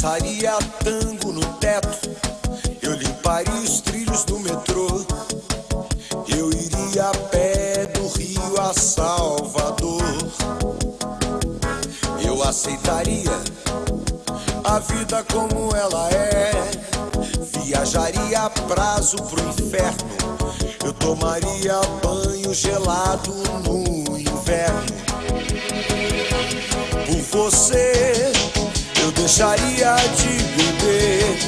Dançaria tango no teto, eu limparia os trilhos do metrô. Eu iria a pé do Rio a Salvador. Eu aceitaria a vida como ela é. Viajaria a prazo pro inferno. Eu tomaria banho gelado no inverno. Por você eu deixaria de beber.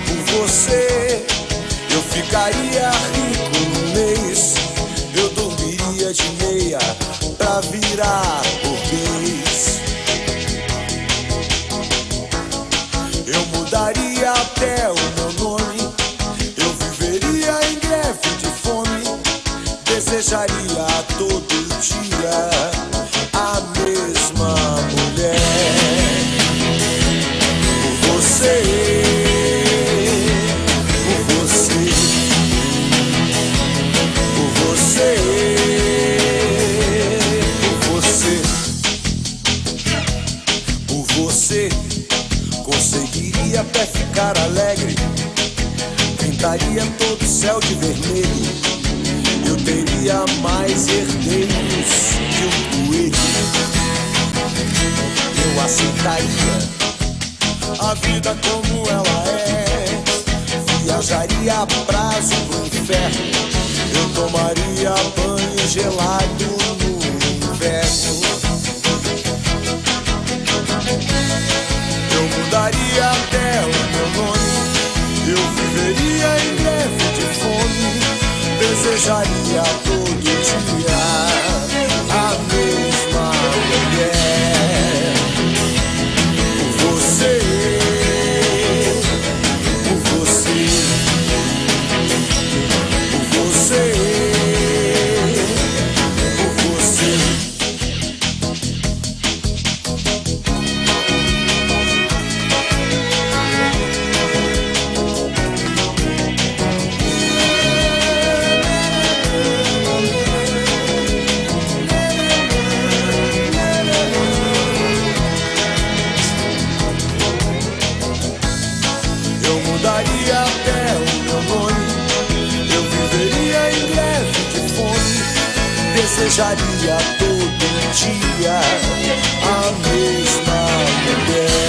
Por você eu ficaria rico no mês. Eu dormiria de meia pra virar burguês. Eu mudaria até o meu nome. Eu viveria em greve de fome. Desejaria todo dia a mesma mulher. Por você, por você, por você, por você, por você. Conseguiria até ficar alegre. Pintaria todo o céu de vermelho. Eu teria mais herdeiros que um coelho. Eu aceitaria a vida como ela é. Viajaria a prazo pro inferno. Eu tomaria banho gelado no inverno. Eu mudaria até o meu nome. Eu viveria em greve de fome. Desejaria todo dia a mesma mulher. Por você, por você, por você, por você. Mudaria até o meu nome. Eu viveria em greve de fome. Desejaria todo dia a mesma mulher.